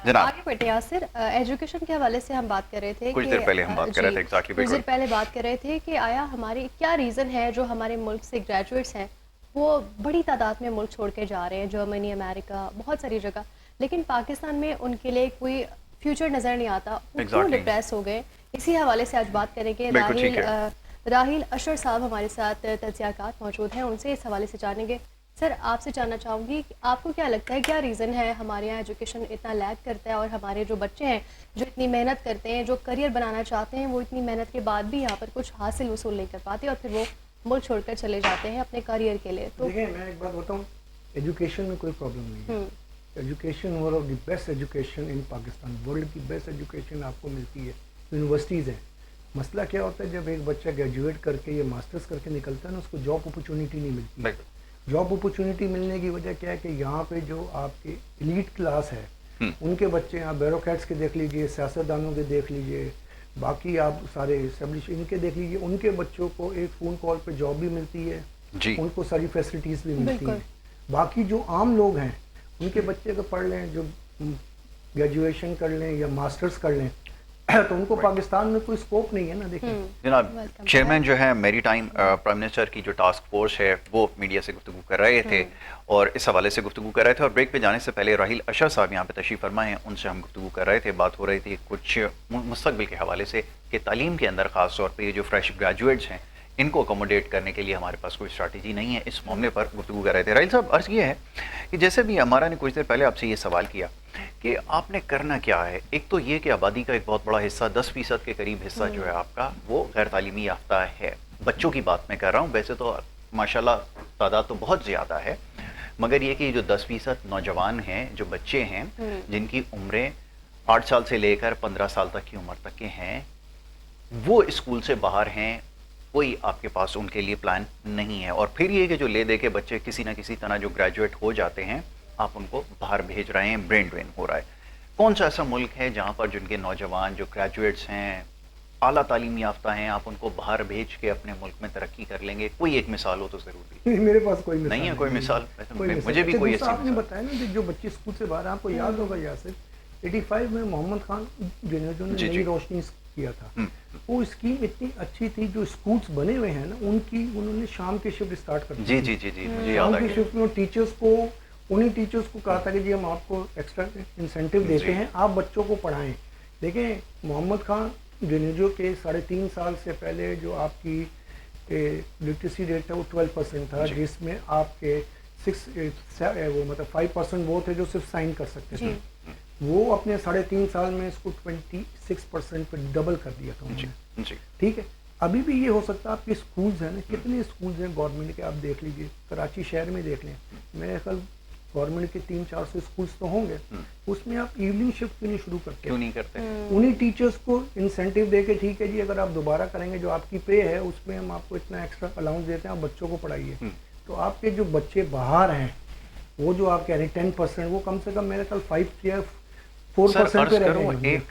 जनाब आगे बढ़ते यासिर, एजुकेशन के हवाले से हम बात कर रहे थे कुछ कि देर पहले हम बात कर रहे थे एग्जैक्टली कुछ देर बिल्कुल। पहले बात कर रहे थे कि आया हमारी क्या रीज़न है जो हमारे मुल्क से ग्रेजुएट्स हैं वो बड़ी तादाद में मुल्क छोड़ के जा रहे हैं, जर्मनी, अमेरिका, बहुत सारी जगह, लेकिन पाकिस्तान में उनके लिए कोई फ्यूचर नज़र नहीं आता, वो क्यों एग्जैक्टली डिप्रेस हो गए। इसी हवाले से आज बात करेंगे। बिल्कुल ठीक है। राहिल अशर साहब हमारे साथ तज्ज़ियाकार मौजूद हैं, उनसे इस हवाले से जानेंगे। सर, आपसे जानना चाहूँगी कि आपको क्या लगता है, क्या रीज़न है हमारे यहाँ एजुकेशन इतना लैग करता है और हमारे जो बच्चे हैं जो इतनी मेहनत करते हैं, जो करियर बनाना चाहते हैं, वो इतनी मेहनत के बाद भी यहाँ पर कुछ हासिल वसूल नहीं कर पाते और फिर वो मुल्क छोड़कर चले जाते हैं अपने करियर के लिए। तो देखिए, मैं एक बात बताऊँ, एजुकेशन में कोई प्रॉब्लम नहीं है। Education one of the best education in Pakistan, world की बेस्ट एजुकेशन आपको मिलती है, यूनिवर्सिटीज़ हैं। मसला क्या होता है, जब एक बच्चा ग्रेजुएट करके या मास्टर्स करके निकलता है ना, उसको जॉब अपॉर्चुनिटी नहीं मिलती है। जॉब अपॉर्चुनिटी मिलने की वजह क्या है कि यहाँ पे जो आपके एलीट क्लास है उनके बच्चे, आप ब्यूरोक्रेट्स के देख लीजिए, सियासतदानों के देख लीजिए, बाकी आप सारे एस्टेब्लिश इनके देख लीजिए, उनके बच्चों को एक फ़ोन कॉल पे जॉब भी मिलती है जी। उनको सारी फैसिलिटीज़ भी मिलती हैं। बाकी जो आम लोग हैं उनके बच्चे अगर पढ़ लें, जो ग्रेजुएशन कर लें या मास्टर्स कर लें, तो उनको पाकिस्तान में कोई स्कोप नहीं है ना। देखिए जनाब, चेयरमैन जो है मेरी टाइम प्राइम मिनिस्टर की जो टास्क फोर्स है वो मीडिया से गुफ्तगू कर रहे थे और इस हवाले से गुफ्तगू कर रहे थे, और ब्रेक पे जाने से पहले राहिल अशर साहब यहाँ पे तशरीफ फरमा हैं, उनसे हम गुफ्तगू कर रहे थे। बात हो रही थी कुछ मुस्तकबिल के हवाले से कि तालीम के अंदर ख़ास तौर पर ये जो फ्रेश ग्रेजुएट्स हैं इनको अकोमोडेट करने के लिए हमारे पास कोई स्ट्रैटेजी नहीं है। इस मामले पर गुफ्तगू कर रहे थे। राहिल साहब, अर्ज़ ये है कि जैसे भी हमारा ने कुछ देर पहले आपसे ये सवाल किया कि आपने करना क्या है। एक तो ये कि आबादी का एक बहुत बड़ा हिस्सा, 10% के करीब हिस्सा जो है आपका, वो गैर तालीमी याफ्ता है। बच्चों की बात मैं कर रहा हूँ, वैसे तो माशाल्लाह तादाद तो बहुत ज़्यादा है, मगर ये कि जो 10% नौजवान हैं, जो बच्चे हैं जिनकी उम्रें 8 साल से लेकर 15 साल तक की उम्र तक के हैं, वो स्कूल से बाहर हैं, कोई आपके पास उनके लिए प्लान नहीं है। और फिर ये कि जो ले दे के बच्चे किसी ना किसी तरह जो ग्रेजुएट हो जाते हैं, आप उनको बाहर भेज रहे हैं, ब्रेन ड्रेन हो रहा है। कौन सा ऐसा मुल्क है जहाँ पर जिनके नौजवान जो ग्रेजुएट्स हैं, आला तालीम याफ्ता हैं, आप उनको बाहर भेज के अपने मुल्क में तरक्की कर लेंगे? कोई एक मिसाल हो तो जरूरी। मेरे पास कोई मिसाल नहीं है। कोई मिसाल मुझे भी अच्छा, कोई ऐसी आपने बताया ना कि जो बच्चे स्कूल से बाहर, आपको याद होगा यासिर, 85 में मोहम्मद खान जिन्होंने नई रोशनी किया था, वो स्कीम इतनी अच्छी थी। जो स्कूल्स बने हुए हैं ना, उन्होंने शाम की शिफ्ट स्टार्ट कर दी। जी जी जी जी, मुझे याद आ शाम की गया। शिफ्ट में टीचर्स को, उन्हीं टीचर्स को कहा था कि जी हम आपको एक्स्ट्रा इंसेंटिव देते हैं, आप बच्चों को पढ़ाएं। देखें, मोहम्मद खान जिनेजो के 3.5 साल से पहले जो आपकी लिटरेसी रेट था वो 12% था, जिसमें आपके 5% वो थे जो सिर्फ साइन कर सकते थे। वो अपने 3.5 साल में इसको 26% पे डबल कर दिया था उन्होंने। ठीक है, अभी भी ये हो सकता है। आपके स्कूल्स हैं ना, कितने स्कूल्स हैं गवर्नमेंट के, आप देख लीजिए, कराची शहर में देख लें, मेरे ख्याल गवर्नमेंट के 300-400 स्कूल्स तो होंगे। उसमें आप इवनिंग शिफ्ट क्यों नहीं शुरू करते? क्यों नहीं करते? उन्हीं टीचर्स को इंसेंटिव दे के, ठीक है जी, अगर आप दोबारा करेंगे जो आपकी पे है उसमें हम आपको इतना एक्स्ट्रा अलाउंस देते हैं, आप बच्चों को पढ़ाइए। तो आपके जो बच्चे बाहर हैं, वो जो आप कह रहे हैं 10%, वो कम से कम मेरे ख्याल 5 या 4% पे रहेंगे। एक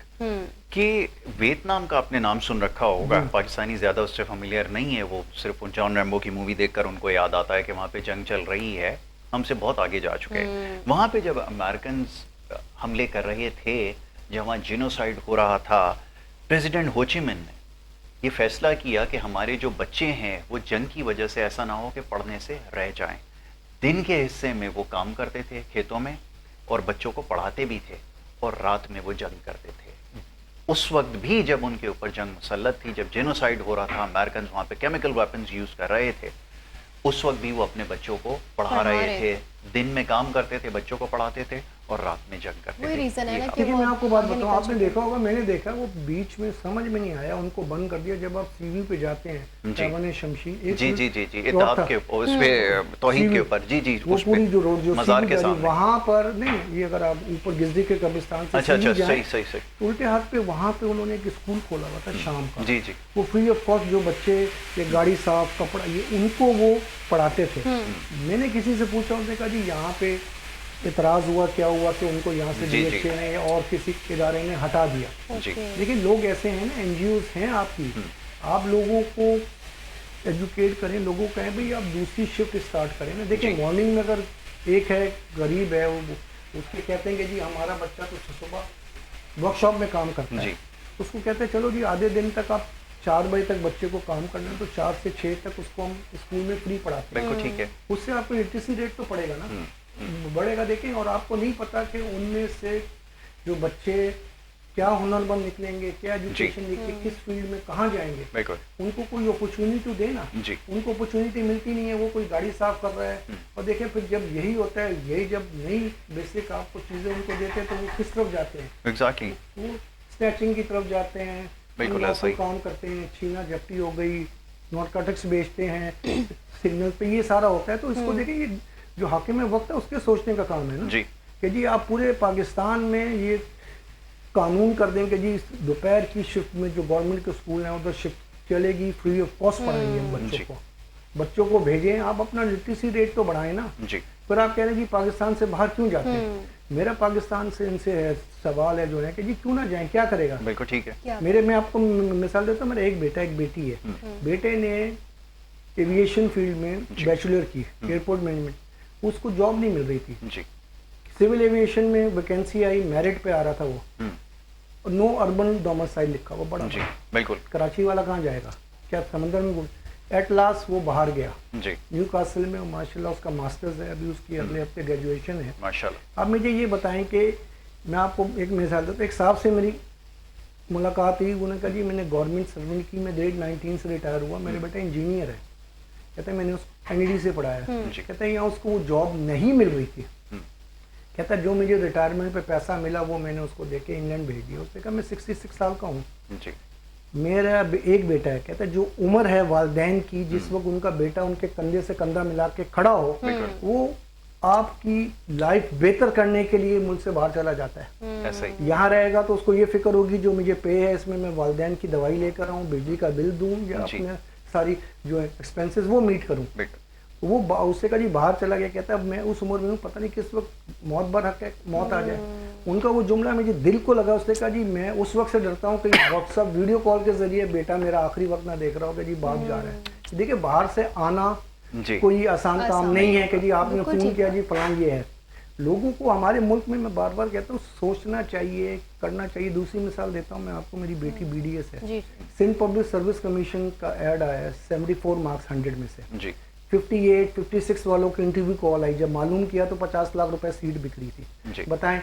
कि वियतनाम का आपने नाम सुन रखा होगा, पाकिस्तानी ज्यादा उससे फेमिलियर नहीं है, वो सिर्फ जॉन रैम्बो की मूवी देखकर उनको याद आता है कि वहाँ पे जंग चल रही है, हमसे बहुत आगे जा चुके हैं। वहाँ पे जब अमेरिकन हमले कर रहे थे, जब वहाँ जिनोसाइड हो रहा था, प्रेसिडेंट हो ची मिन ने ये फैसला किया कि हमारे जो बच्चे हैं वो जंग की वजह से ऐसा ना हो कि पढ़ने से रह जाएं। दिन के हिस्से में वो काम करते थे खेतों में और बच्चों को पढ़ाते भी थे, और रात में वो जंग करते थे। उस वक्त भी जब उनके ऊपर जंग मुसल्लत थी, जब जेनोसाइड हो रहा था, अमेरिकन वहाँ पे केमिकल वेपन्स यूज कर रहे थे, उस वक्त भी वो अपने बच्चों को पढ़ा रहे थे। दिन में काम करते थे, बच्चों को पढ़ाते थे, और रात में जंग करते थे। रीजन है ना कि मैं आपको बात बताऊं, आपने देखा होगा, मैंने देखा, वो बीच में समझ में नहीं आया, उनको बंद कर दिया। जब आप सीवी पे जाते हैं, तैवान शमशीर, जी जी जी जी, इत्तेहाद के उस पे तौहीद के ऊपर, जी जी, वो पूरी जो रोड जो मज़ार के सामने, वहाँ पर नहीं, ये अगर आप ऊपर गिजदी के कब्रिस्तान से अच्छा सही सही सही, उल्टे हाथ पे वहाँ पे उन्होंने एक स्कूल खोला हुआ था शाम का। जी जी, वो फ्री ऑफ कॉस्ट, जो बच्चे ये गाड़ी साफ, कपड़ा, ये उनको वो पढ़ाते थे। मैंने किसी से पूछा, उन्होंने कहा जी यहाँ पे इतराज़ हुआ, क्या हुआ कि उनको यहाँ से DHA ने और किसी इदारे ने हटा दिया। लेकिन लोग ऐसे हैं ना, NGOs हैं आपकी, आप लोगों को एजुकेट करें, लोगों को कहें भाई आप दूसरी शिफ्ट स्टार्ट करें ना। देखिए, मॉर्निंग में अगर एक है गरीब है, वो उसके कहते हैं कि जी हमारा बच्चा तो सुबह वर्कशॉप में काम करता है, जी। उसको कहते हैं चलो जी आधे दिन तक आप 4 बजे तक बच्चे को काम करना है, तो 4 से 6 तक उसको हम स्कूल में फ्री पढ़ाते हैं। बिल्कुल ठीक है। उससे आपको लिटरेसी रेट तो पड़ेगा ना, बढ़ेगा। देखें, और आपको नहीं पता कि उनमें से जो बच्चे क्या हुनरमंद निकलेंगे, क्या एजुकेशन लेके किस फील्ड में कहाँ जाएंगे, बिल्कुल। उनको कोई अपॉर्चुनिटी तो देना। जी। उनको अपॉर्चुनिटी मिलती नहीं है, वो कोई गाड़ी साफ कर रहा है। और देखें फिर जब यही होता है, यही जब नई बेसिक आपको चीज़ें उनको देते हैं तो वो किस तरफ जाते हैं, एग्जैक्टली। वो स्नैचिंग की तरफ जाते हैं, बिल्कुल अनलॉफुल ऐसा ही। काम करते हैं, छीना झपटी हो गई, नारकोटिक्स बेचते हैं सिग्नल पे, ये सारा होता है। तो इसको देखिए, ये जो हाकिम वक्त है उसके सोचने का काम है ना, जी। कि जी आप पूरे पाकिस्तान में ये कानून कर दें कि जी दोपहर की शिफ्ट में जो गवर्नमेंट के स्कूल हैं उधर शिफ्ट चलेगी, फ्री ऑफ कॉस्ट पढ़ाएंगे हम जी। बच्चों को भेजें। आप अपना लिटरेसी रेट तो बढ़ाएं ना। जी। फिर आप कह रहे हैं जी पाकिस्तान से बाहर क्यों जाते हैं। मेरा पाकिस्तान से इनसे है, सवाल है जो है कि जी क्यों ना जाएं, क्या करेगा। बिल्कुल ठीक है। क्या मैं आपको मिसाल देता हूँ, मेरा एक बेटा एक बेटी है। बेटे ने एविएशन फील्ड में बैचलर की, एयरपोर्ट मैनेजमेंट, उसको जॉब नहीं मिल रही थी। जी। सिविल एविएशन में वैकेंसी आई, मेरिट पे आ रहा था वो, और नो अर्बन डोमिसाइल लिखा वो बड़ा जी। बिल्कुल। कराची वाला कहाँ जाएगा, क्या समंदर में। एट लास्ट वो बाहर गया, जी। न्यू कासल में, माशाल्लाह उसका मास्टर्स है, अभी उसकी अगले हफ्ते ग्रेजुएशन है। माशाल्लाह। अब मुझे ये बताएं कि मैं आपको एक मिसाल देता हूँ, एक साहब से मेरी मुलाकात हुई, उन्होंने कहा जी मैंने गवर्नमेंट सर्वेंट की, मैं ग्रेड 19 से रिटायर हुआ, मेरे बेटा इंजीनियर है। कहते हैं मैंने उसको NED से पढ़ाया। कहते हैं यहाँ उसको वो जॉब नहीं मिल रही थी। कहता है जो मुझे रिटायरमेंट पे पैसा मिला वो मैंने उसको दे के इंग्लैंड भेज दिया। उसने कहा मैं 66 साल का हूँ, जी। मेरा एक बेटा है। कहता है जो उम्र है वालिदैन की, जिस वक्त उनका बेटा उनके कंधे से कंधा मिला के खड़ा हो, वो आपकी लाइफ बेहतर करने के लिए मुल्क से बाहर चला जाता है। ऐसा ही। यहाँ रहेगा तो उसको ये फिक्र होगी जो मुझे पे है इसमें मैं वालिदैन की दवाई लेकर आऊँ, बिजली का बिल दूँ, या जी। अपने सारी जो है एक्सपेंसेस वो मीट करूँ। बिल्कुल। वो उससे का जी बाहर चला गया। कहता है मैं उस उम्र में हूँ, पता नहीं किस वक्त मौत बरहक है, मौत आ जाए। उनका वो जुमला मुझे दिल को लगा। उसने कहा जी मैं उस वक्त से डरता हूँ कि व्हाट्सएप वीडियो कॉल के जरिए बेटा मेरा आखिरी वक्त ना देख रहा हो कि जी बाप जा रहा है। देखिए बाहर से आना जी। कोई आसान काम नहीं है कि जी आपने बिल्कुल फोन ठीक किया जी फलां ये है। लोगों को हमारे मुल्क में, मैं बार बार कहता हूँ, सोचना चाहिए, करना चाहिए। दूसरी मिसाल देता हूँ मैं आपको, मेरी बेटी BDS है, जी। सिंध पब्लिक सर्विस कमीशन का ऐड आया है, 74 मार्क्स 100 में से, जी। 58, 56 वालों की इंटरव्यू कॉल आई। जब मालूम किया तो 50 लाख रुपए सीट बिक रही थी। जी। बताएं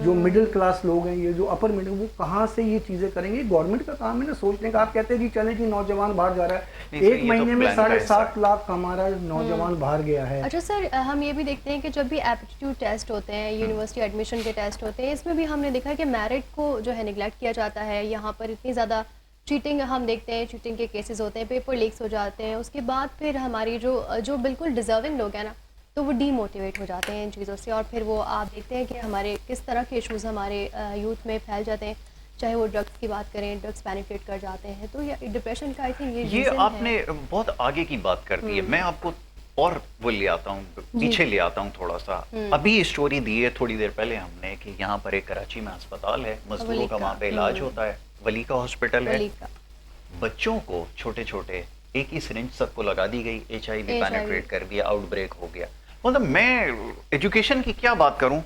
जो मिडिल क्लास लोग हैं, ये जो अपर मिडिल, वो कहाँ से ये चीजें करेंगे। गवर्नमेंट का काम है ना सोचने का। आप कहते हैं जी चले जी नौजवान बाहर जा रहा है, नहीं, ये एक तो महीने में प्लान का हिस्सा 7.5 लाख हमारा नौजवान बाहर गया है। अच्छा सर, हम ये भी देखते हैं कि जब भी एप्टीट्यूड टेस्ट होते हैं, यूनिवर्सिटी एडमिशन के टेस्ट होते हैं, इसमें भी हमने देखा है कि मेरिट को जो है निगलेक्ट किया जाता है। यहाँ पर इतनी ज़्यादा चीटिंग हम देखते हैं, चीटिंग के केसेस होते हैं, पेपर लीक्स हो जाते हैं। उसके बाद फिर हमारी जो बिल्कुल डिजर्विंग लोग हैं ना, तो वो डीमोटिवेट हो जाते हैं इन चीज़ों से, और फिर वो आप देखते हैं कि हमारे किस तरह के इश्यूज़ हमारे यूथ में फैल जाते हैं। चाहे वो ड्रग्स की बात करें, ड्रग्स पेनिट्रेट कर जाते हैं, तो ये डिप्रेशन का आई थिंक ये reason आपने है। बहुत आगे की बात कर दी है। मैं आपको और वो ले आता हूँ, पीछे ले आता हूँ थोड़ा सा। अभी स्टोरी दी है थोड़ी देर पहले हमने कि यहाँ पर एक कराची में अस्पताल है, मजदूरों का वहाँ पे इलाज होता है, वलीका हॉस्पिटल है। बच्चों को छोटे छोटे एक ही सिरिंज सबको लगा दी गई, HIV पेनिट्रेट कर दिया, आउटब्रेक हो गया। मतलब मैं एजुकेशन की क्या बात करूं,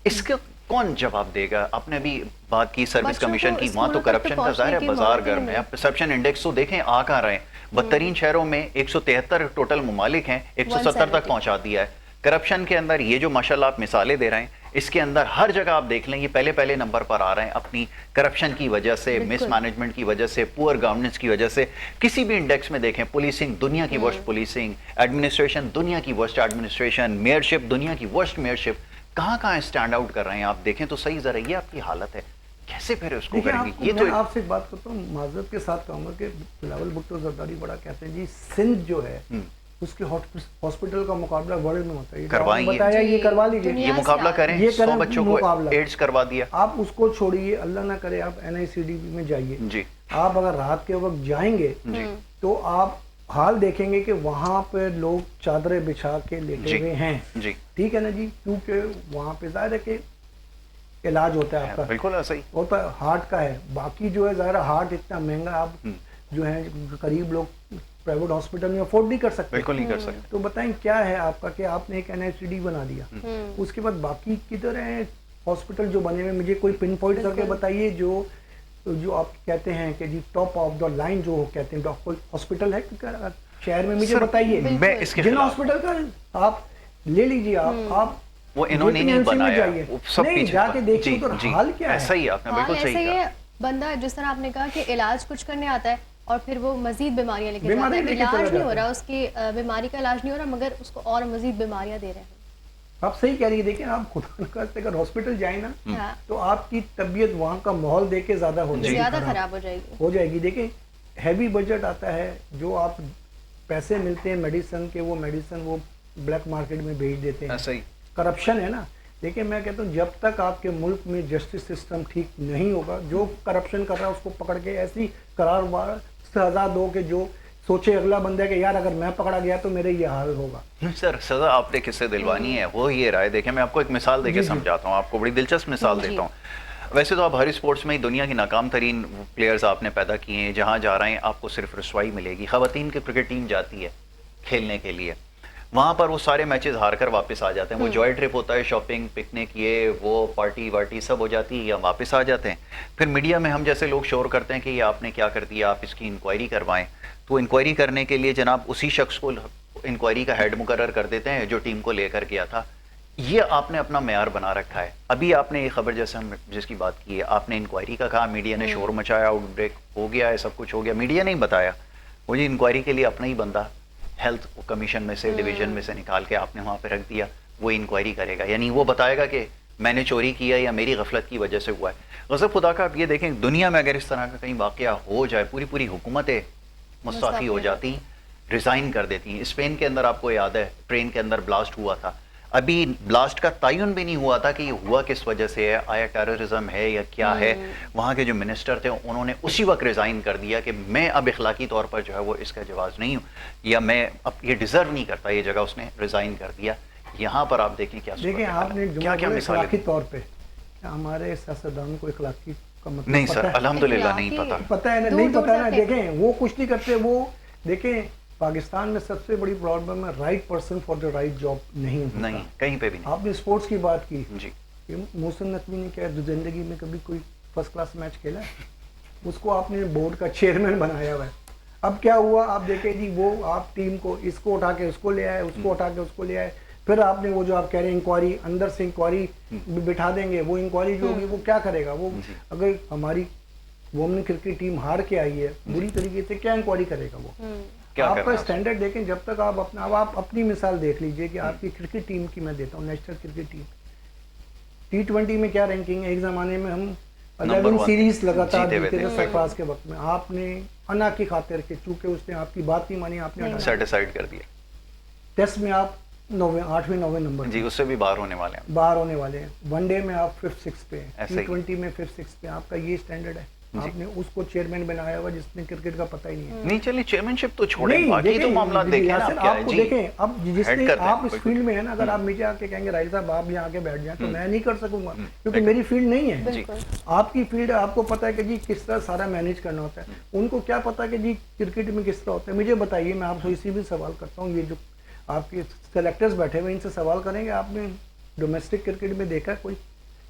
इसका कौन जवाब देगा। आपने अभी बात की सर्विस कमिशन की, वहां तो करप्शन का ज़ाहिर है बाजार गर्म है। आप परसेप्शन इंडेक्स तो देखें आ कहाँ रहे हैं। 72 शहरों में 173 टोटल ममालिक हैं, 170 तक पहुंचा दिया है। करप्शन के अंदर ये जो माशाल्लाह आप मिसालें दे रहे हैं, इसके अंदर हर जगह आप देख लें ये पहले नंबर पर आ रहे हैं अपनी करप्शन की वजह से, मिसमैनेजमेंट की वजह से, पुअर गवर्नेंस की वजह से। किसी भी इंडेक्स में देखें, पुलिसिंग दुनिया की वर्स्ट पुलिसिंग, एडमिनिस्ट्रेशन दुनिया की वर्स्ट एडमिनिस्ट्रेशन, मेयरशिप दुनिया की वर्स्ट मेयरशिप, कहाँ स्टैंड आउट कर रहे हैं आप देखें तो सही। जरा ये आपकी हालत है, कैसे फिर उसको करेंगे। ये तो आपसे एक बात करता हूँ, माजरत के साथ कहूँगा कि बिलावल भुट्टो जरदारी बड़ा कहते हैं जी सिंध जो है उसके हॉस्पिटल का मुकाबला वर्ल्ड में होता है। बताया ये करवा लीजिए, ये मुकाबला करें, ये 100 बच्चों को एड्स करवा दिया। आप उसको छोड़िए, अल्लाह ना करे आप NICD में जाइए जी। आप अगर रात के वक्त जाएंगे तो आप हाल देखेंगे कि वहां पे लोग चादरें बिछा के लेटे हुए हैं जी। ठीक है ना जी, क्योंकि वहां पे जाहिर है कि इलाज होता है आपका, बिल्कुल ऐसा ही होता है, हार्ट का है। बाकी जो है ज़ाहिर हार्ट इतना महंगा, आप जो है करीब लोग प्राइवेट हॉस्पिटल में अफोर्ड नहीं कर सकते। बिल्कुल नहीं कर सकते। तो बताएं क्या है आपका कि आपने एक NICD बना दिया, उसके बाद बाकी किधर है हॉस्पिटल जो बने हुए? मुझे कोई पिन पॉइंट करके बताइए जो आप कहते हैं कि जी टॉप ऑफ द लाइन जो कहते हैं हॉस्पिटल है शहर में, मुझे बताइए। मैं इसके जिन खिलाफ हॉस्पिटल का आप ले लीजिए, आप वो इन्होंने नहीं बनाया, वो सब नहीं पीछे जाके देखिए तो जी, हाल क्या है। ऐसा ही आपने बिल्कुल ऐसा सही ही कहा। है, बंदा जिस तरह आपने कहा कि इलाज कुछ करने आता है और फिर वो मजीद बीमारियां लेके जाता बीमारियां है, लेके चला इलाज नहीं हो जाता रहा उसकी बीमारी का इलाज नहीं हो रहा, मगर उसको और मजीद बीमारियां दे रहे हैं। आप सही कह रही है। देखिए आप खुदा न खास्ते अगर हॉस्पिटल जाए ना हाँ, तो आपकी तबीयत वहाँ का माहौल देख के ज्यादा हो जाएगी, ज्यादा खराब हो जाएगी। देखिए हैवी बजट आता है, जो आप पैसे मिलते हैं मेडिसिन के, वो मेडिसिन वो ब्लैक मार्केट में भेज देते हैं। ऐसा ही करप्शन है ना। देखिए मैं कहता हूँ जब तक आपके मुल्क में जस्टिस सिस्टम ठीक नहीं होगा, जो करप्शन कर रहा है उसको पकड़ के ऐसी करार सजा दो कि जो सोचे अगला बंदा कि यार अगर मैं पकड़ा गया तो मेरे ये हाल होगा। सर सजा आपने किससे दिलवानी है, वो ये राय देखें। मैं आपको एक मिसाल देके समझाता हूँ, आपको बड़ी दिलचस्प मिसाल देता हूँ। वैसे तो आप हर स्पोर्ट्स में दुनिया की नाकाम तरीन प्लेयर्स आपने पैदा किए हैं, जहाँ जा रहे हैं आपको सिर्फ रसवाई मिलेगी। ख़वातीन की क्रिकेट टीम जाती है खेलने के लिए, वहाँ पर वो सारे मैचेस हार कर वापस आ जाते हैं। वो जॉय ट्रिप होता है, शॉपिंग पिकनिक ये वो पार्टी वार्टी सब हो जाती है, या वापस आ जाते हैं। फिर मीडिया में हम जैसे लोग शोर करते हैं कि ये आपने क्या कर दिया, आप इसकी इंक्वायरी करवाएं। तो इंक्वायरी करने के लिए जनाब उसी शख्स को इंक्वायरी का हेड मुकर्रर कर देते हैं जो टीम को लेकर गया था। ये आपने अपना मेयार बना रखा है। अभी आपने ये खबर जैसे हम जिसकी बात की है, आपने इंक्वायरी का कहा, मीडिया ने शोर मचाया, आउटब्रेक हो गया है, सब कुछ हो गया, मीडिया नहीं बताया। वो जी इंक्वायरी के लिए अपना ही बंदा हेल्थ कमीशन में से डिवीजन में से निकाल के आपने वहाँ पे रख दिया, वो इंक्वायरी करेगा। यानी वो बताएगा कि मैंने चोरी किया या मेरी गफलत की वजह से हुआ है। गज़ब खुदा का आप ये देखें, दुनिया में अगर इस तरह का कहीं वाक़या हो जाए, पूरी पूरी हुकूमतें मुस्ताफ़ी हो जाती, रिज़ाइन कर देती। स्पेन के अंदर आपको याद है ट्रेन के अंदर ब्लास्ट हुआ था, अभी ब्लास्ट का तयन भी नहीं हुआ था कि ये हुआ किस वजह से है, आया टेररिज्म है या क्या है। वहाँ के जो मिनिस्टर थे उन्होंने उसी वक्त रिज़ाइन कर दिया कि मैं अब इखलाकी तौर पर जो है वो इसका जवाज़ नहीं हूँ, या मैं अब ये डिज़र्व नहीं करता ये जगह, उसने रिज़ाइन कर दिया। यहाँ पर आप देखें क्या देखिए आपने क्या क्या मिसाल इखलाकी तौर पे हमारे सियासतदान को इखलाकी का मतलब नहीं सर, अल्हम्दुलिल्लाह नहीं पता है ना, नहीं पता ना। देखें वो कुछ नहीं करते। वो देखें पाकिस्तान में सबसे बड़ी प्रॉब्लम है right person for the right job नहीं होता। नहीं, कहीं पे भी नहीं। आपने स्पोर्ट्स की बात की जी, मोहसिन नकवी ने क्या जिंदगी में कभी कोई फर्स्ट क्लास मैच खेला है? उसको आपने बोर्ड का चेयरमैन बनाया हुआ है। अब क्या हुआ आप देखें जी, वो आप टीम को इसको उठा के उसको ले आए, उसको उठा के उसको ले आए, फिर आपने वो जो आप कह रहे हैं इंक्वायरी, अंदर से इंक्वायरी बिठा देंगे। वो इंक्वायरी जो होगी वो क्या करेगा? वो अगर हमारी वुमेन क्रिकेट टीम हार के आई है बुरी तरीके से, क्या इंक्वायरी करेगा वो? आपका स्टैंडर्ड देखें। जब तक आप अपना, अब आप अपनी मिसाल देख लीजिए कि आपकी क्रिकेट टीम की मैं देता हूँ, नेशनल क्रिकेट टीम T20 में क्या रैंकिंग है? एक जमाने में हम 11 सीरीज लगातार जीते थे सरफराज के वक्त में। आपने अना की खातिर के, चूंकि उसने आपकी बात नहीं मानी, आपने सेटिसाइड कर दिया। टेस्ट में आप 8वें 9वें नंबर जी, उससे भी बाहर होने वाले हैं। बाहर होने वाले हैं। वनडे में आप 5th 6th पे हैं, T20 में 5th 6th पे। आपका ये स्टैंडर्ड है। आपने उसको चेयरमैन बनाया हुआ जिसने क्रिकेट का पता ही नहीं है। नहीं चलिए चेयरमैनशिप तो छोड़ें, बाकी तो मामला देखें आप क्या है आपको जी। देखें अब जिसने आप इस फील्ड में है ना, अगर आप मुझे आके कहेंगे राइल साहब आप यहाँ आके बैठ जाएं, तो मैं नहीं कर सकूंगा, क्योंकि मेरी फील्ड नहीं है। आपकी फील्ड है, आपको पता है कि जी किस तरह सारा मैनेज करना होता है। उनको क्या पता कि जी क्रिकेट में किस तरह होता है? मुझे बताइए, मैं आपसे इसी भी सवाल करता हूँ। ये जो आपके सेलेक्टर्स बैठे हुए इनसे सवाल करेंगे, आपने डोमेस्टिक क्रिकेट में देखा कोई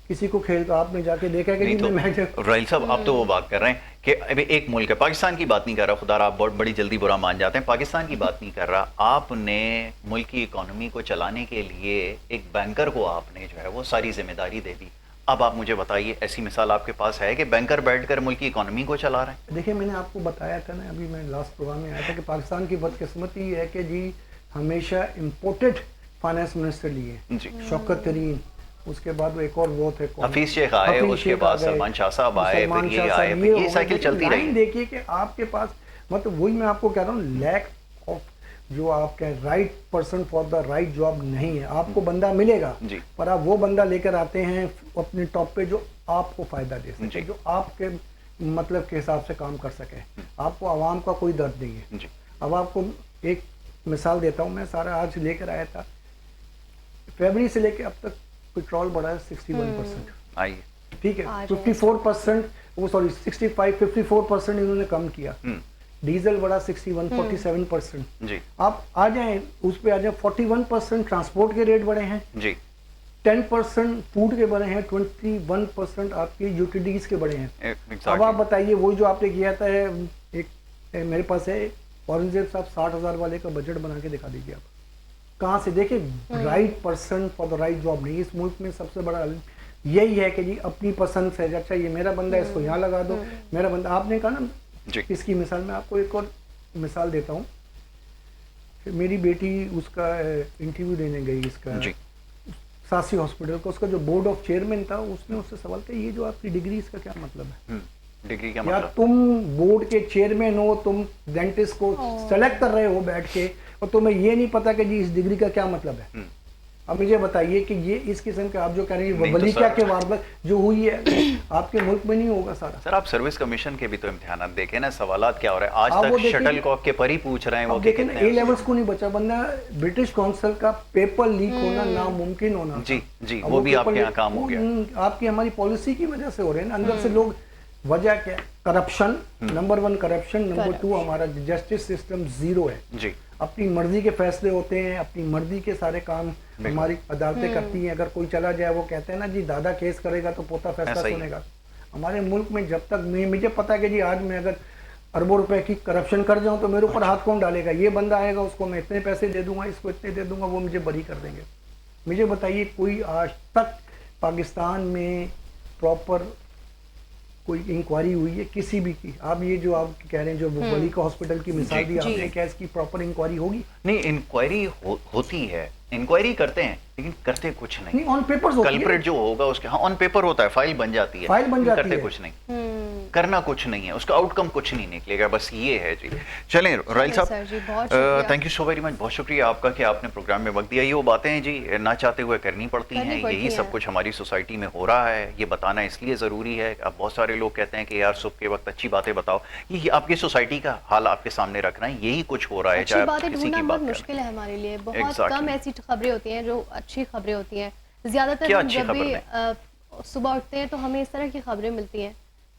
किसी को खेल का आपने जाके देखा कि नहीं? तो राइल साहब आप तो वो बात कर रहे हैं कि अभी एक मुल्क है, पाकिस्तान की बात नहीं कर रहा, खुदा आप बहुत बड़ी जल्दी बुरा मान जाते हैं, पाकिस्तान की बात नहीं कर रहा। आपने मुल्क की इकोनॉमी को चलाने के लिए एक बैंकर को आपने जो है वो सारी जिम्मेदारी दे दी। अब आप मुझे बताइए ऐसी मिसाल आपके पास है कि बैंकर बैठकर मुल्क की इकोनॉमी को चला रहे हैं? देखिए मैंने आपको बताया था ना, अभी मैं लास्ट प्रोग्राम में आया था कि पाकिस्तान की बदकिस्मती है कि जी हमेशा इम्पोर्टेड फाइनेंस मिनिस्टर लिए, शौकत तरीन, उसके बाद वो एक और वो थे हफीज शेख आए, उसके बाद सलमान शाह साहब आए, फिर ये आए, फिर ये साइकिल चलती रही। देखिए कि आपके पास मतलब वही मैं आपको कह रहा हूँ, लैक ऑफ जो आप कह right person for the right job नहीं है। आपको बंदा मिलेगा पर आप वो बंदा लेकर आते हैं अपने टॉप पे जो आपको फायदा दे सके, जो आपके मतलब के हिसाब से काम कर सके। आपको आवाम का कोई दर्द नहीं है। अब आपको एक मिसाल देता हूँ, मैं सारा आज लेकर आया था, फरवरी से लेकर अब तक पेट्रोल बढ़ा है 61%। आइए ठीक है, 54% वो सॉरी 65 54% इन्होंने कम किया। डीजल बढ़ा 61 47%। जी आप आ जाएं उस पे आ जाएं, 41% ट्रांसपोर्ट के रेट बढ़े हैं, जी 10% फूड के बढ़े हैं, 21% आपके यूटिलिटीज के बढ़े हैं। अब आप एग्जैक्टली बताइए वो जो आपने किया था एक मेरे पास है औरंगजेब साहब 60,000 वाले का बजट बना के दिखा दीजिए आप कहाँ से। देखिए right person for the right job नहीं, इस मुल्क में सबसे बड़ा यही है कि जी अपनी पसंद से, अच्छा ये मेरा बंदा है इसको यहाँ लगा दो, मेरा बंदा। आपने कहा ना जी इसकी मिसाल मैं आपको एक और मिसाल देता हूँ। मेरी बेटी उसका इंटरव्यू देने गई इसका जी सासी हॉस्पिटल का, उसका जो बोर्ड ऑफ चेयरमैन था उसने उससे सवाल किया ये जो आपकी डिग्री इसका क्या मतलब है। डिग्री का या मतलब तुम बोर्ड के चेयरमैन हो, तुम डेंटिस्ट को सेलेक्ट कर रहे हो बैठ के और तुम्हें ये नहीं पता कि जी इस डिग्री का क्या मतलब है। अब मुझे बताइए कि ये इस किस्म के आप जो कह रहे हैं नहीं तो वलीका सर- के वारदात जो हुई है आपके मुल्क में नहीं होगा सारा। सर आप सर्विस कमीशन के भी तो इम्तिहान देखें ना, सवालात क्या हो रहे हैं आज आप वो तक देखिए- शटल कॉक के पर ही पूछ रहे हैं वो अब कि देखें ना कितने ए लेवल्स को नहीं बचा, बंदा ब्रिटिश काउंसिल का पेपर लीक होना नामुमकिन होना जी था। जी अब वो भी पेपर आपके यहाँ लीक- काम हो गया। आपकी हमारी पॉलिसी की वजह से हो रहे हैं ना, अंदर से लोग। वजह क्या है? करप्शन, नंबर 1 करप्शन, नंबर 2 हमारा जस्टिस सिस्टम जीरो है। जी अपनी मर्जी के फैसले होते हैं, अपनी मर्जी के सारे काम हमारी अदालतें करती हैं। अगर कोई चला जाए वो कहते हैं ना जी दादा केस करेगा तो पोता फैसला ऐसा ही है। सुनेगा। हमारे मुल्क में जब तक मुझे पता है कि जी आज मैं अगर अरबों रुपए की करप्शन कर जाऊं तो मेरे ऊपर हाथ कौन डालेगा? ये बंदा आएगा उसको मैं इतने पैसे दे दूंगा, इसको इतने दे दूंगा, वो मुझे बरी कर देंगे। मुझे बताइए कोई आज तक पाकिस्तान में प्रॉपर कोई इंक्वायरी हुई है किसी भी की? आप ये जो आप कह रहे हैं जो वली का हॉस्पिटल की मिसाल दी जी। आपने, क्या इसकी प्रॉपर इंक्वायरी होगी? नहीं इंक्वायरी होती है, इंक्वायरी करते हैं लेकिन करते कुछ नहीं। नहीं, ऑन पेपर्स होती है। कल्प्रिट जो होगा उसके हाँ ऑन पेपर होता है, फाइल बन जाती है, फाइल बन लेकिन जाती करते है। कुछ नहीं, करना कुछ नहीं है, उसका आउटकम कुछ नहीं निकलेगा, बस ये है जी। चलें राइल सर जी, बहुत साहब शुक्रिया। Thank you so very much, बहुत शुक्रिया आपका कि आपने प्रोग्राम में वक्त दिया। ये वो बातें हैं जी ना चाहते हुए करनी पड़ती हैं, यही सब कुछ हमारी सोसाइटी में हो रहा है, ये बताना इसलिए ज़रूरी है। अब बहुत सारे लोग कहते हैं कि यार सुबह के वक्त अच्छी बातें बताओ, ये आपकी सोसाइटी का हाल आपके सामने रखना है, यही कुछ हो रहा है। अच्छी बातें ढूंढना बहुत मुश्किल है हमारे लिए, बहुत Exactly. कम ऐसी खबरें होती हैं जो अच्छी खबरें होती हैं। ज्यादातर क्या हम अच्छी जब खबर भी सुबह उठते हैं तो हमें इस तरह की खबरें मिलती हैं,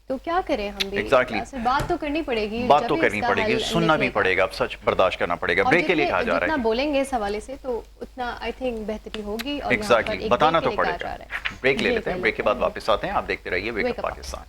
तो क्या करें हम भी? Exactly. बात तो करनी पड़ेगी, बात जब तो भी करनी इसका पड़ेगी, हल सुनना भी निकलेगा। पड़ेगा, अब सच बर्दाश्त करना पड़ेगा। और ब्रेक के लिए कहा जा जितना रहा है बोलेंगे इस हवाले से तो उतना आई थिंक बेहतरी होगी। और यहाँ पर एग्जैक्टली एक बताना break तो के लिए कहा जा पड़ेगा। रहा है। ब्रेक ले लेते हैं, ब्रेक के बाद वापस आते हैं। आप देखते रहिए wake up Wake Up Pakistan.